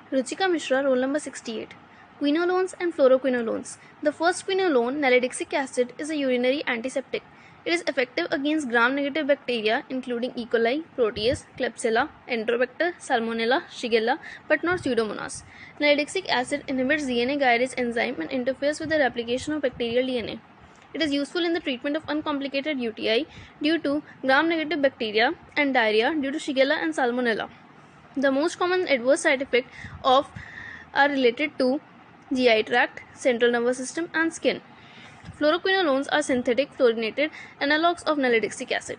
Ruchika Mishra, roll number 68. Quinolones and fluoroquinolones. The first quinolone, nalidixic acid, is a urinary antiseptic. It is effective against gram-negative bacteria including E. coli, Proteus, Klebsiella, Enterobacter, Salmonella, Shigella, but not Pseudomonas. Nalidixic acid inhibits DNA gyrase enzyme and interferes with the replication of bacterial DNA. It is useful in the treatment of uncomplicated UTI due to gram-negative bacteria and diarrhea due to Shigella and Salmonella. The most common adverse side effects of are related to GI tract, central nervous system, and skin. Fluoroquinolones are synthetic fluorinated analogues of nalidixic acid.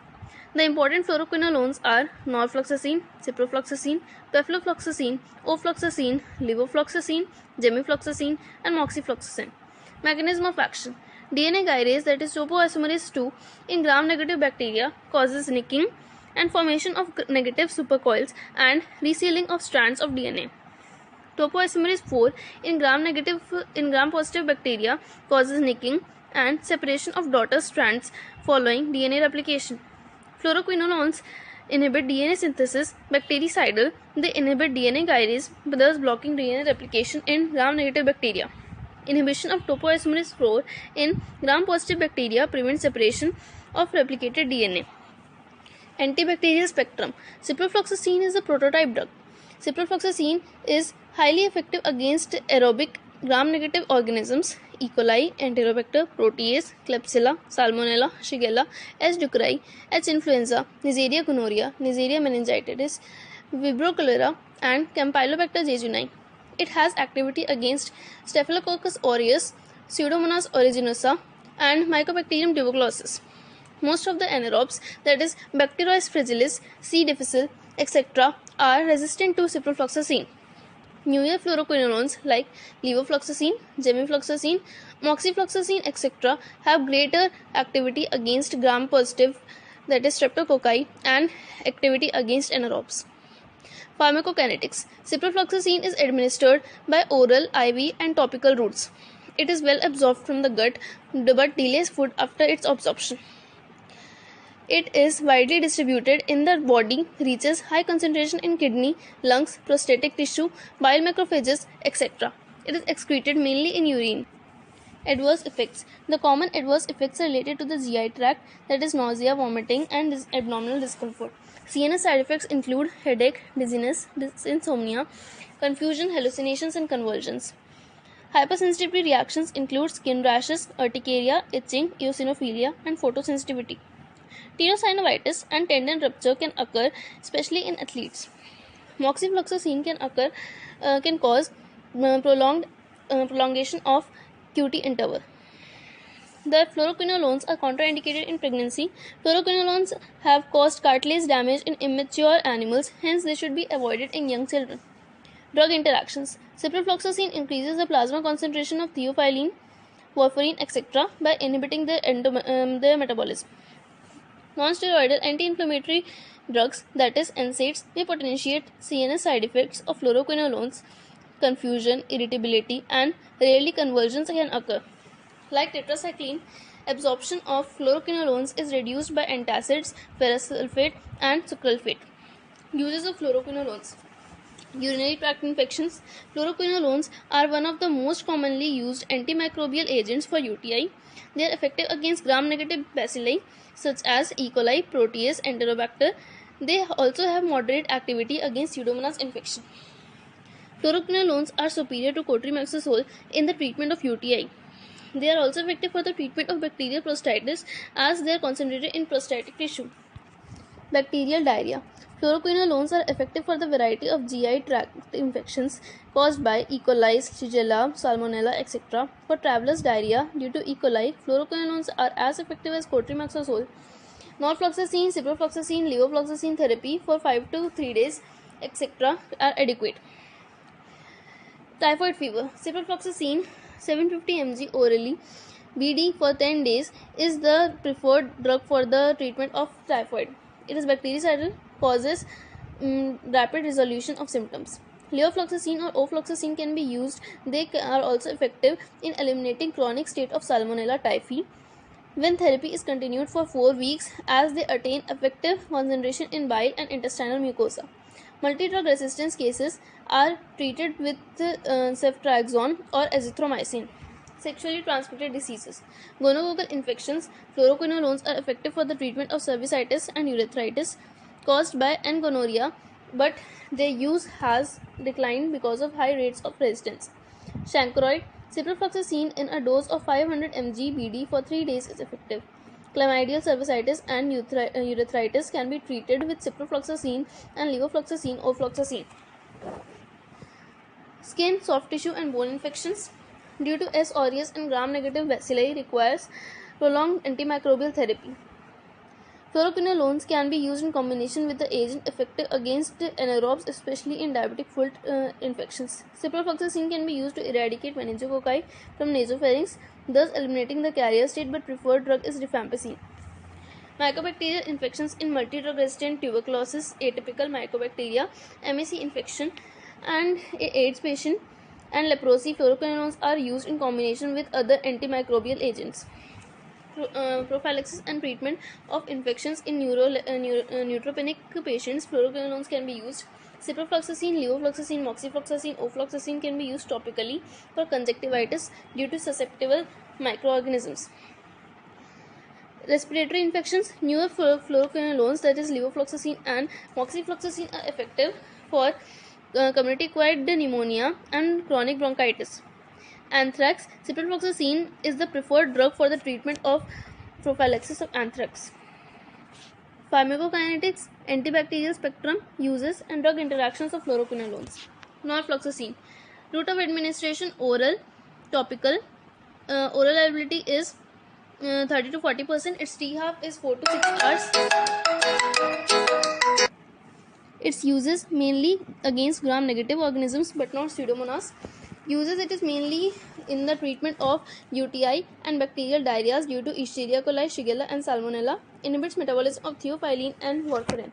The important fluoroquinolones are norfloxacin, ciprofloxacin, pefloфloxacin, ofloxacin, levofloxacin, gemifloxacin, and moxifloxacin. Mechanism of action: DNA gyrase, that is topoisomerase 2, in gram-negative bacteria causes nicking and formation of negative supercoils and resealing of strands of DNA. Topoisomerase 4 in gram-positive bacteria causes nicking and separation of daughter strands following DNA replication. Fluoroquinolones inhibit DNA synthesis bactericidal. They inhibit DNA gyrase, thus blocking DNA replication in gram-negative bacteria. Inhibition of topoisomerase 4 in gram-positive bacteria prevents separation of replicated DNA. Antibacterial spectrum. Ciprofloxacin is a prototype drug. Ciprofloxacin is highly effective against aerobic gram-negative organisms E. coli, Enterobacter, Proteus, Klebsiella, Salmonella, Shigella, H. ducreyi, H. influenza, Neisseria gonorrhea, Neisseria meningitidis, Vibrio cholera, and Campylobacter jejuni. It has activity against Staphylococcus aureus, Pseudomonas aeruginosa, and Mycobacterium tuberculosis. Most of the anaerobes, that is Bacteroides fragilis, C. difficile, etc., are resistant to ciprofloxacin. Newer fluoroquinolones like levofloxacin, gemifloxacin, moxifloxacin, etc., have greater activity against gram-positive, that is streptococci, and activity against anaerobes. Pharmacokinetics. Ciprofloxacin is administered by oral, IV, and topical routes. It is well absorbed from the gut but delays food after its absorption. It is widely distributed in the body, reaches high concentration in kidney, lungs, prostatic tissue, bile macrophages, etc. It is excreted mainly in urine. Adverse effects. The common adverse effects are related to the GI tract, that is nausea, vomiting, and abdominal discomfort. CNS side effects include headache, dizziness, insomnia, confusion, hallucinations, and convulsions. Hypersensitivity reactions include skin rashes, urticaria, itching, eosinophilia, and photosensitivity. Tenosynovitis and tendon rupture can occur, especially in athletes. Moxifloxacin can cause prolongation of QT interval. The fluoroquinolones are contraindicated in pregnancy. Fluoroquinolones have caused cartilage damage in immature animals, hence they should be avoided in young children. Drug interactions. Ciprofloxacin increases the plasma concentration of theophylline, warfarin, etc. by inhibiting their metabolism. Non-steroidal anti-inflammatory drugs, that is NSAIDs, may potentiate CNS side effects of fluoroquinolones. Confusion, irritability, and rarely convulsions can occur. Like tetracycline, absorption of fluoroquinolones is reduced by antacids, ferrous sulfate, and sucralfate. Uses of fluoroquinolones. Urinary tract infections. Fluoroquinolones are one of the most commonly used antimicrobial agents for UTI. They are effective against gram-negative bacilli such as E. coli, Proteus, Enterobacter. They also have moderate activity against Pseudomonas infection. Fluoroquinolones are superior to cotrimoxazole in the treatment of UTI. They are also effective for the treatment of bacterial prostatitis as they are concentrated in prostatic tissue. Bacterial diarrhea. Fluoroquinolones are effective for the variety of GI tract infections caused by E. coli, Shigella, Salmonella, etc. For travelers' diarrhea due to E. coli, fluoroquinolones are as effective as cotrimoxazole. Norfloxacin, ciprofloxacin, levofloxacin therapy for 5 to 3 days, etc. are adequate. Typhoid fever. Ciprofloxacin 750 mg orally BD for 10 days is the preferred drug for the treatment of typhoid. It is bactericidal, causes rapid resolution of symptoms. Levofloxacin or ofloxacin can be used. They are also effective in eliminating chronic state of Salmonella typhi when therapy is continued for 4 weeks as they attain effective concentration in bile and intestinal mucosa. Multi-drug resistance cases are treated with ceftriaxone or azithromycin. Sexually transmitted diseases. Gonococcal infections. Fluoroquinolones are effective for the treatment of cervicitis and urethritis caused by gonorrhea, but their use has declined because of high rates of resistance. Chancroid. Ciprofloxacin in a dose of 500 mg BD for 3 days is effective. Chlamydial cervicitis and urethritis can be treated with ciprofloxacin and levofloxacin or floxacin. Skin, soft tissue and bone infections due to S. aureus and gram-negative bacilli requires prolonged antimicrobial therapy. Fluoroquinolones can be used in combination with the agent effective against anaerobes, especially in diabetic foot infections. Ciprofloxacin can be used to eradicate meningococci from nasopharynx, thus eliminating the carrier state, but preferred drug is rifampicin. Mycobacterial infections in multi-drug resistant tuberculosis, atypical mycobacteria, MAC infection, and AIDS patient, and leprosy. Fluoroquinolones are used in combination with other antimicrobial agents. Prophylaxis and treatment of infections in neutropenic patients. Fluoroquinolones can be used. Ciprofloxacin, levofloxacin, moxifloxacin, ofloxacin can be used topically for conjunctivitis due to susceptible microorganisms. Respiratory infections. Newer fluoroquinolones, that is levofloxacin and moxifloxacin, are effective for community-acquired pneumonia and chronic bronchitis. Anthrax. Ciprofloxacin is the preferred drug for the treatment of prophylaxis of anthrax. Pharmacokinetics, antibacterial spectrum, uses and drug interactions of fluoroquinolones. Norfloxacin. Route of administration: oral, topical. Oral availability is 30 to 40%. Its T-half is 4 to 6 hours. Its uses mainly against gram-negative organisms but not Pseudomonas. Uses: it is mainly in the treatment of UTI and bacterial diarrheas due to Escherichia coli, Shigella and Salmonella. Inhibits metabolism of theophylline and warfarin.